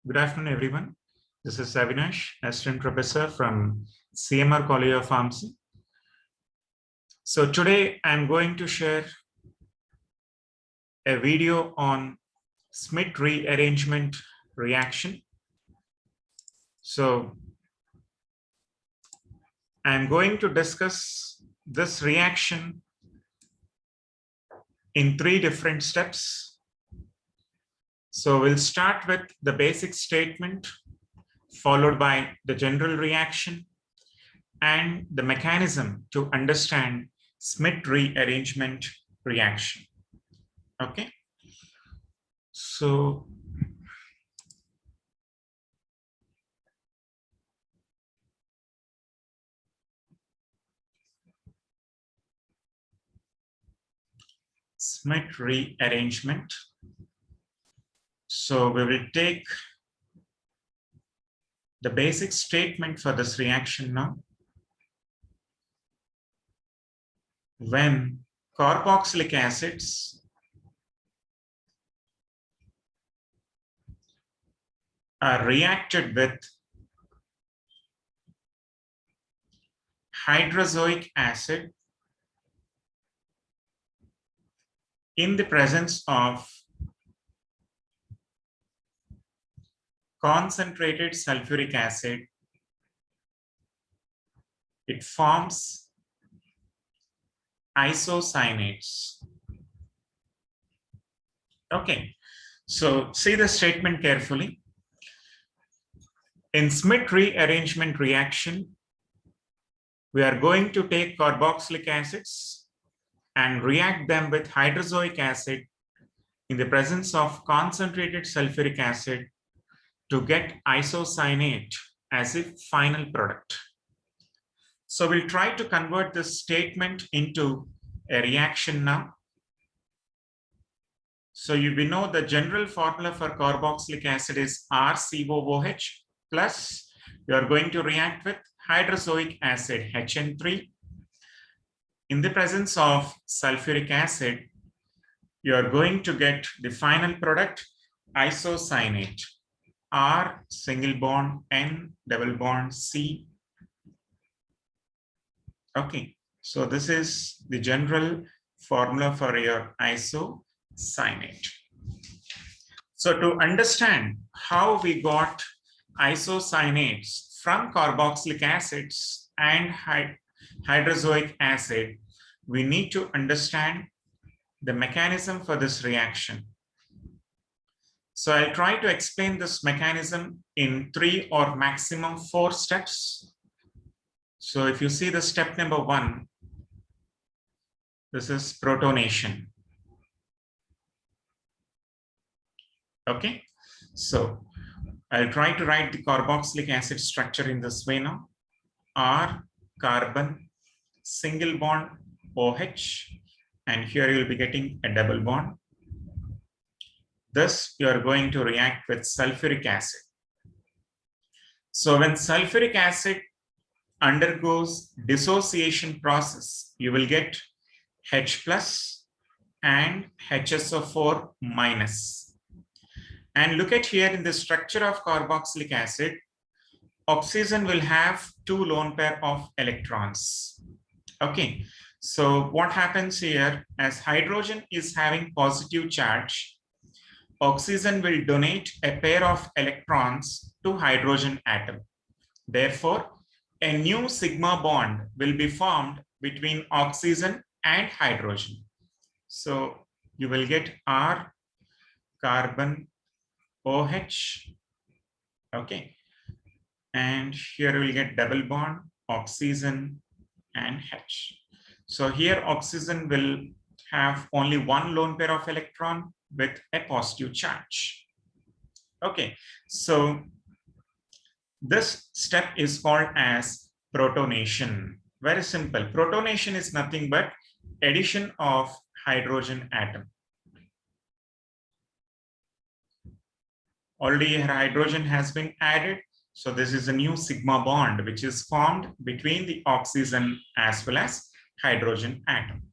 Good afternoon, everyone. This is Avinash, Assistant Professor from CMR College of Pharmacy. So today I'm going to share a video on Schmidt rearrangement reaction. So I'm going to discuss this reaction in 3 different steps. So we'll start with the basic statement, followed by the general reaction and the mechanism to understand Schmidt rearrangement reaction. Okay. So Schmidt rearrangement. So we will take the basic statement for this reaction now. When carboxylic acids are reacted with hydrozoic acid in the presence of concentrated sulfuric acid, it forms isocyanates. Okay, so see the statement carefully. In Schmidt rearrangement reaction, we are going to take carboxylic acids and react them with hydrozoic acid in the presence of concentrated sulfuric acid to get isocyanate as a final product. So we'll try to convert this statement into a reaction now. So we know the general formula for carboxylic acid is RCOOH plus you are going to react with hydrozoic acid HN3. In the presence of sulfuric acid, you are going to get the final product isocyanate. R single bond, N double bond, C. Okay, so this is the general formula for your isocyanate. So to understand how we got isocyanates from carboxylic acids and hydrozoic acid, we need to understand the mechanism for this reaction. So I'll try to explain this mechanism in 3 or maximum 4 steps. So if you see the step number 1, this is protonation. Okay, so I'll try to write the carboxylic acid structure in this way now. R carbon, single bond OH, and here you'll be getting a double bond. Thus, you are going to react with sulfuric acid. So when sulfuric acid undergoes dissociation process, you will get H plus and HSO4 minus. And look at here in the structure of carboxylic acid, oxygen will have 2 lone pair of electrons. Okay, so what happens here, as hydrogen is having positive charge, oxygen will donate a pair of electrons to hydrogen atom. Therefore, a new sigma bond will be formed between oxygen and hydrogen. So you will get R carbon OH. Okay, and here we will get double bond oxygen and H. So here oxygen will have only 1 lone pair of electron with a positive charge. Okay, so this step is called as protonation. Very simple. Protonation is nothing but addition of hydrogen atom. Already hydrogen has been added. So this is a new sigma bond which is formed between the oxygen as well as hydrogen atom.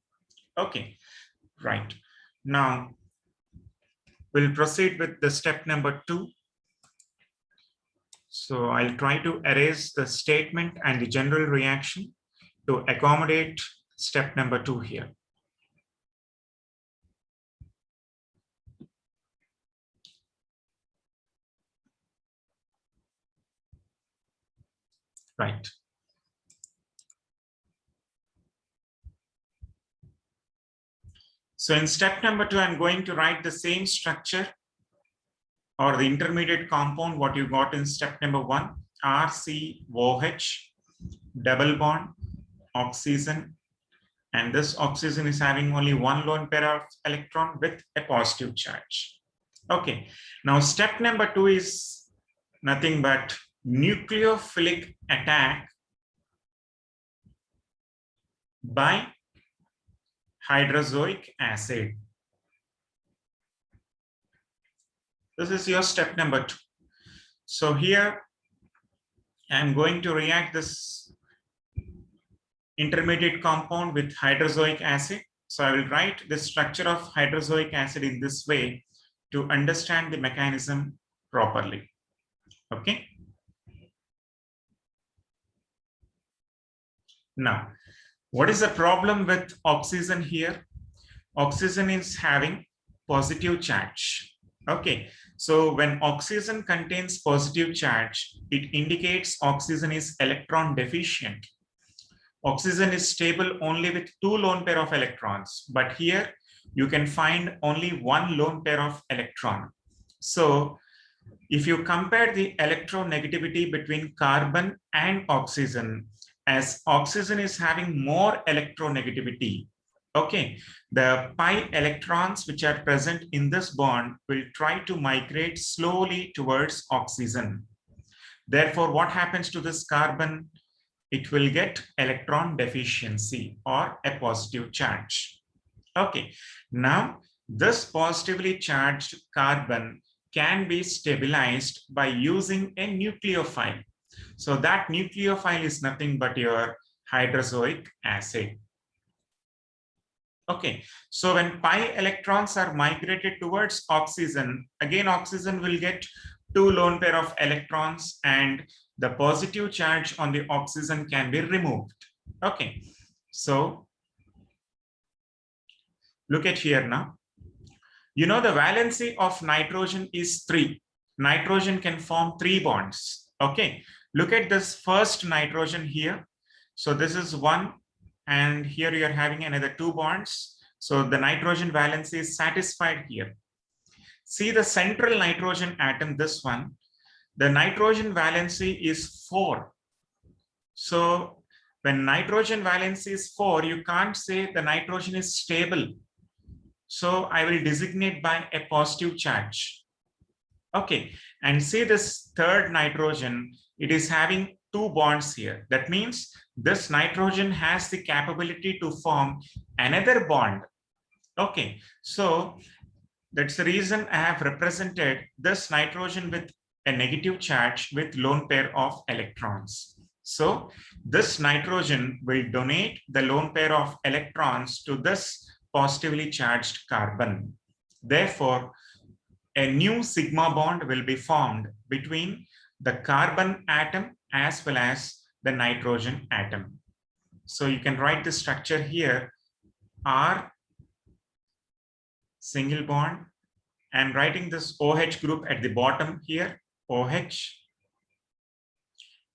Okay, right. Now we'll proceed with the step number 2. So I'll try to erase the statement and the general reaction to accommodate step number 2 here. Right. So in step number 2, I'm going to write the same structure or the intermediate compound what you got in step number 1, RCOH, double bond, oxygen, and this oxygen is having only one lone pair of electron with a positive charge. Okay, now step number 2 is nothing but nucleophilic attack by hydrozoic acid. This is your step number 2. So here I'm going to react this intermediate compound with hydrozoic acid. So I will write the structure of hydrozoic acid in this way to understand the mechanism properly. Okay. Now, what is the problem with oxygen here? Oxygen is having positive charge. Okay, so when oxygen contains positive charge, it indicates oxygen is electron deficient. Oxygen is stable only with 2 lone pair of electrons, but here you can find only 1 lone pair of electron. So if you compare the electronegativity between carbon and oxygen, as oxygen is having more electronegativity, okay, the pi electrons which are present in this bond will try to migrate slowly towards oxygen. Therefore, what happens to this carbon? It will get electron deficiency or a positive charge. Okay, now this positively charged carbon can be stabilized by using a nucleophile. So that nucleophile is nothing but your hydrozoic acid. Okay, so when pi electrons are migrated towards oxygen, again oxygen will get 2 lone pair of electrons and the positive charge on the oxygen can be removed. Okay, so look at here now. You know the valency of nitrogen is 3. Nitrogen can form 3 bonds. Okay, look at this first nitrogen here. So this is 1 and here you are having another 2 bonds. So the nitrogen valency is satisfied here. See the central nitrogen atom, this one, the nitrogen valency is 4. So when nitrogen valency is 4, you can't say the nitrogen is stable. So I will designate by a positive charge. Okay, and see this third nitrogen, it is having 2 bonds here. That means this nitrogen has the capability to form another bond. Okay, so that's the reason I have represented this nitrogen with a negative charge with lone pair of electrons. So this nitrogen will donate the lone pair of electrons to this positively charged carbon. Therefore, a new sigma bond will be formed between the carbon atom as well as the nitrogen atom. So you can write the structure here, R single bond. I'm writing this OH group at the bottom here, OH.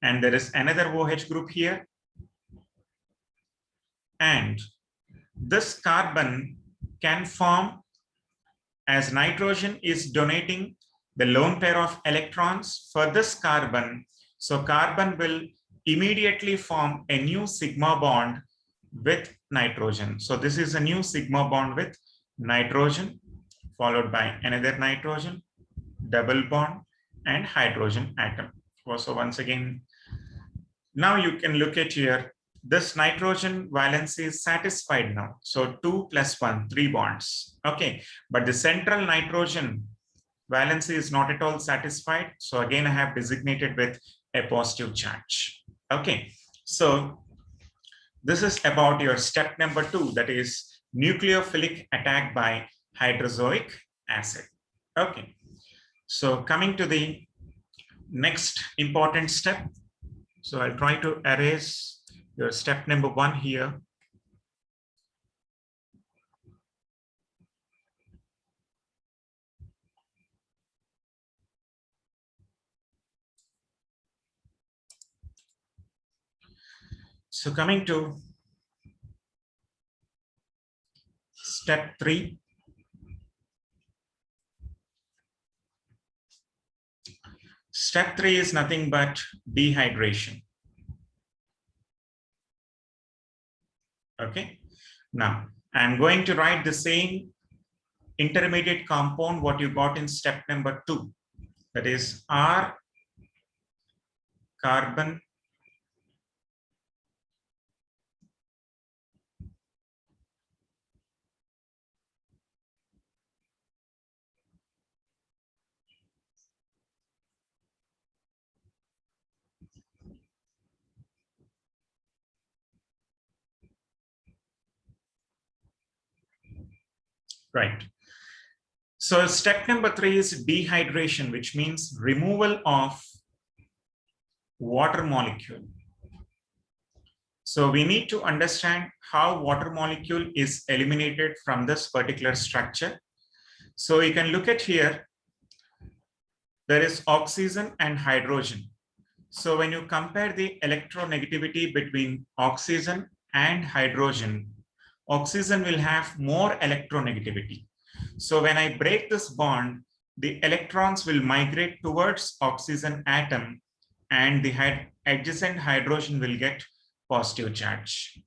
And there is another OH group here. And this carbon can form, as nitrogen is donating the lone pair of electrons for this carbon. So carbon will immediately form a new sigma bond with nitrogen. So this is a new sigma bond with nitrogen, followed by another nitrogen, double bond, and hydrogen atom. So once again, now you can look at here, this nitrogen valency is satisfied now. So 2 + 1, 3 bonds. Okay, but the central nitrogen valency is not at all satisfied. So again, I have designated with a positive charge. Okay, so this is about your step number 2, that is nucleophilic attack by hydrozoic acid. Okay, so coming to the Next important step. So I'll try to erase your step number 1 here. So coming to step 3. Step 3 is nothing but dehydration. Okay. Now I'm going to write the same intermediate compound what you got in step number 2. That is R carbon right. So step number 3 is dehydration, which means removal of water molecule. So we need to understand how water molecule is eliminated from this particular structure. So you can look at here, there is oxygen and hydrogen. So when you compare the electronegativity between oxygen and hydrogen, oxygen will have more electronegativity. So when I break this bond, the electrons will migrate towards oxygen atom and the adjacent hydrogen will get positive charge.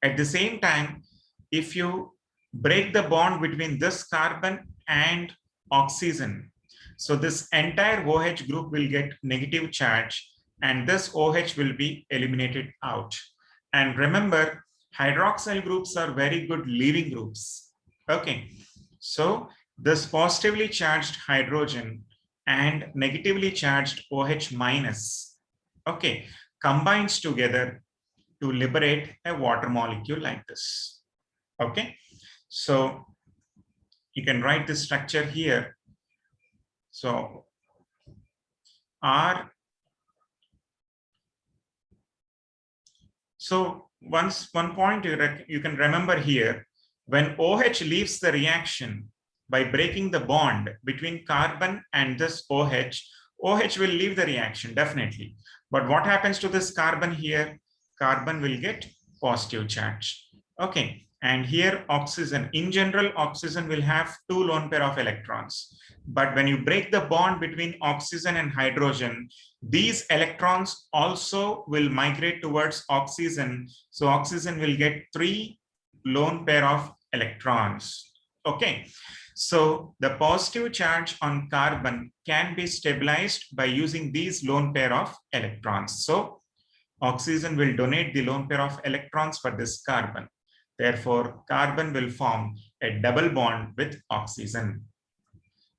At the same time, if you break the bond between this carbon and oxygen, so this entire OH group will get negative charge and this OH will be eliminated out. And remember, hydroxyl groups are very good leaving groups. Okay, so this positively charged hydrogen and negatively charged OH minus, okay, combines together to liberate a water molecule like this. Okay, so you can write this structure here. So R. So one point you can remember here, when OH leaves the reaction by breaking the bond between carbon and this OH, OH will leave the reaction definitely. But what happens to this carbon here? Carbon will get positive charge. Okay, and here oxygen, in general, oxygen will have 2 lone pair of electrons. But when you break the bond between oxygen and hydrogen, these electrons also will migrate towards oxygen. So oxygen will get 3 lone pair of electrons. Okay, so the positive charge on carbon can be stabilized by using these lone pair of electrons. So oxygen will donate the lone pair of electrons for this carbon. Therefore, carbon will form a double bond with oxygen.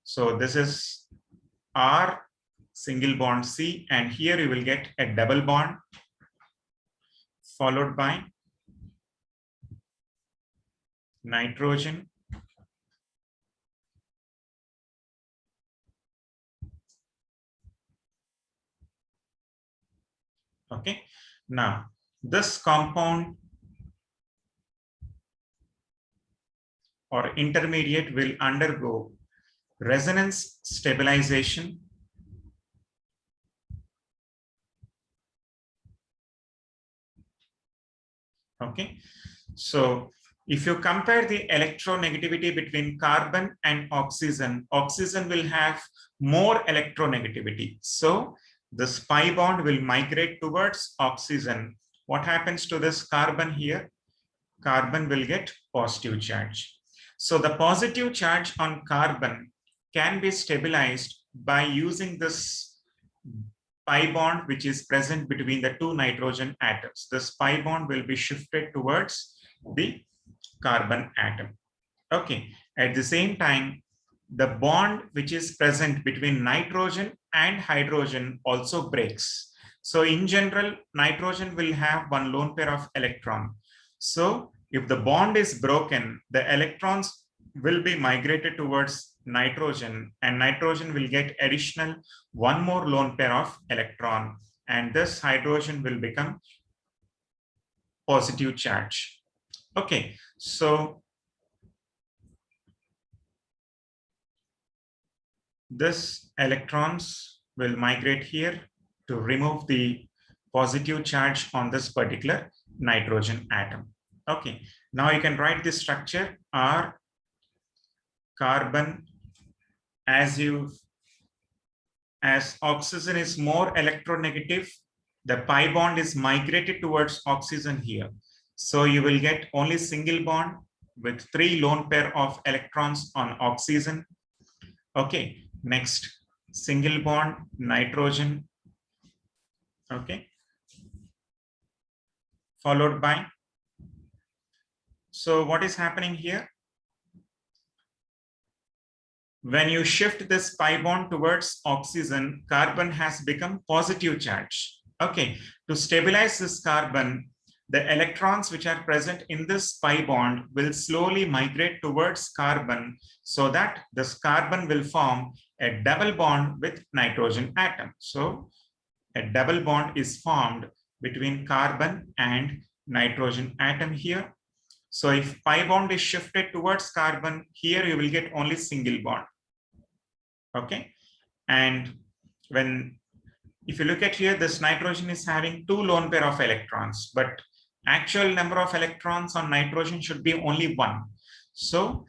So this is R single bond C, and here you will get a double bond followed by nitrogen okay. Now this compound or intermediate will undergo resonance stabilization okay. So if you compare the electronegativity between carbon and oxygen, oxygen will have more electronegativity. So this pi bond will migrate towards oxygen. What happens to this carbon here? Carbon will get positive charge. So the positive charge on carbon can be stabilized by using this pi bond which is present between the 2 nitrogen atoms. This pi bond will be shifted towards the carbon atom. Okay, at the same time, the bond which is present between nitrogen and hydrogen also breaks. So in general, nitrogen will have 1 lone pair of electron. So if the bond is broken, the electrons will be migrated towards nitrogen, and nitrogen will get additional one more lone pair of electron, and this hydrogen will become positive charge. Okay, so this electrons will migrate here to remove the positive charge on this particular nitrogen atom. Okay, now you can write this structure R carbon, as oxygen is more electronegative, the pi bond is migrated towards oxygen here. So you will get only single bond with 3 lone pair of electrons on oxygen. Okay, next single bond nitrogen. Okay, followed by, so what is happening here? When you shift this pi bond towards oxygen, carbon has become positive charge. Okay, to stabilize this carbon, the electrons which are present in this pi bond will slowly migrate towards carbon, so that this carbon will form a double bond with nitrogen atom. So a double bond is formed between carbon and nitrogen atom here. So if pi bond is shifted towards carbon, here you will get only single bond. Okay, and if you look at here, this nitrogen is having 2 lone pair of electrons, but actual number of electrons on nitrogen should be only 1. So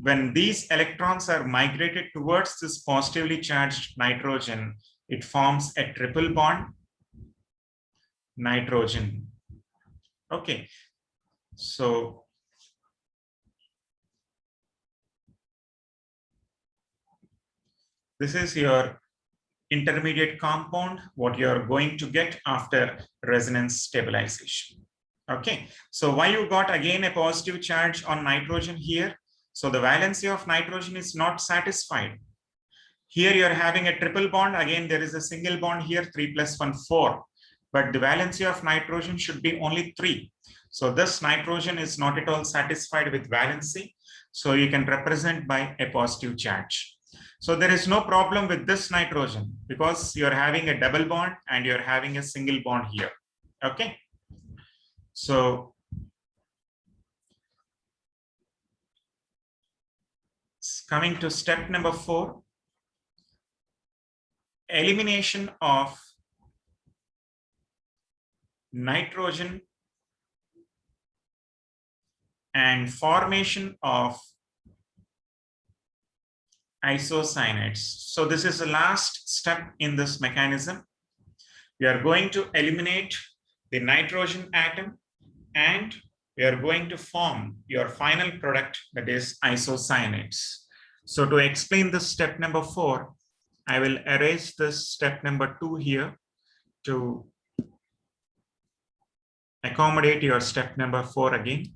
when these electrons are migrated towards this positively charged nitrogen, it forms a triple bond nitrogen. Okay, so this is your intermediate compound, what you are going to get after resonance stabilization. Okay, so why you got again a positive charge on nitrogen here? So the valency of nitrogen is not satisfied. Here you are having a triple bond. Again, there is a single bond here, 3 + 1, 4. But the valency of nitrogen should be only 3. So this nitrogen is not at all satisfied with valency. So you can represent by a positive charge. So there is no problem with this nitrogen because you're having a double bond and you're having a single bond here. Okay. So coming to step number 4, elimination of nitrogen and formation of isocyanates. So this is the last step in this mechanism. We are going to eliminate the nitrogen atom and we are going to form your final product, that is isocyanates. So to explain this step number 4, I will erase this step number 2 here to accommodate your step number 4 again.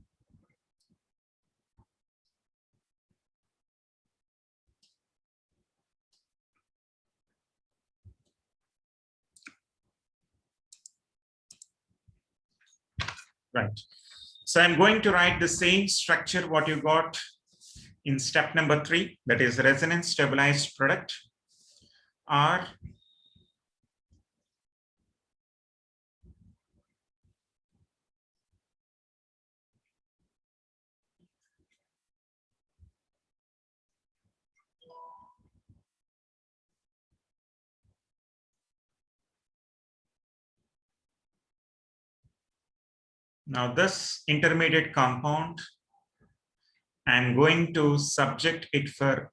Right. So I'm going to write the same structure what you got in step number 3, that is resonance stabilized product R Now this intermediate compound, I'm going to subject it for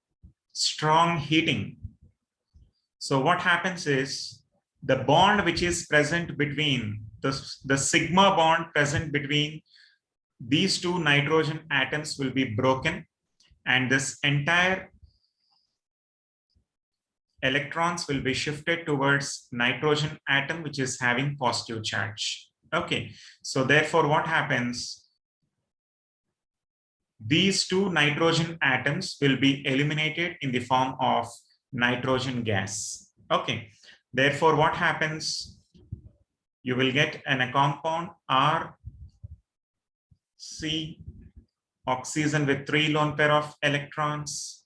strong heating. So what happens is the bond which is present between the sigma bond present between these 2 nitrogen atoms will be broken, and this entire electrons will be shifted towards nitrogen atom which is having positive charge. Okay, so therefore what happens? These 2 nitrogen atoms will be eliminated in the form of nitrogen gas. Okay, therefore what happens? You will get a compound RCOO oxygen with 3 lone pair of electrons,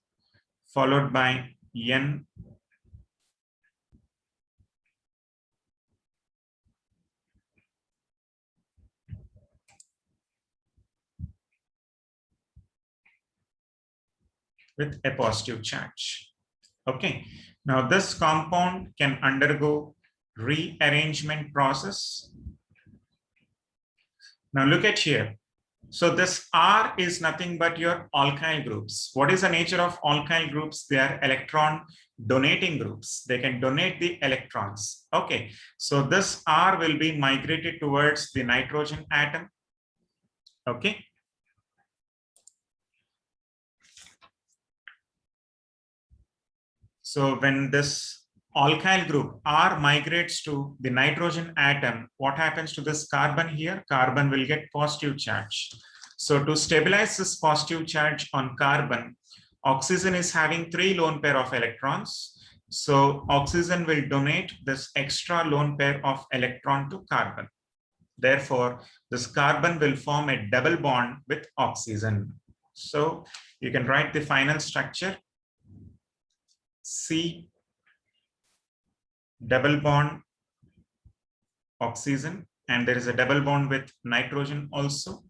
followed by N with a positive charge. Okay, now this compound can undergo rearrangement process. Now look at here. So this R is nothing but your alkyl groups. What is the nature of alkyl groups? They are electron donating groups. They can donate the electrons. Okay, so this R will be migrated towards the nitrogen atom. Okay. So when this alkyl group R migrates to the nitrogen atom, what happens to this carbon here? Carbon will get positive charge. So to stabilize this positive charge on carbon, oxygen is having 3 lone pair of electrons. So oxygen will donate this extra lone pair of electron to carbon. Therefore, this carbon will form a double bond with oxygen. So you can write the final structure. C double bond oxygen, and there is a double bond with nitrogen also,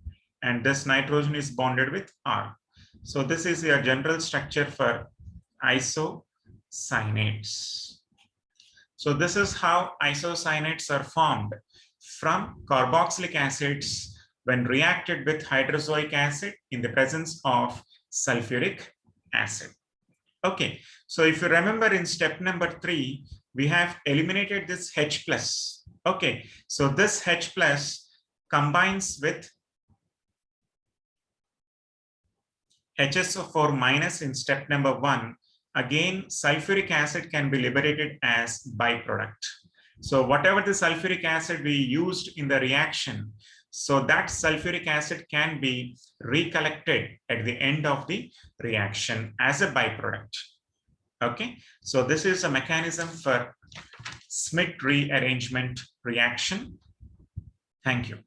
and this nitrogen is bonded with R. So this is your general structure for isocyanates. So this is how isocyanates are formed from carboxylic acids when reacted with hydrozoic acid in the presence of sulfuric acid. Okay, so if you remember in step number 3, we have eliminated this H plus. Okay, so this H plus combines with HSO4 minus in step number 1. Again, sulfuric acid can be liberated as byproduct. So whatever the sulfuric acid we used in the reaction, so that sulfuric acid can be recollected at the end of the reaction as a byproduct. Okay, so this is a mechanism for Schmidt rearrangement reaction. Thank you.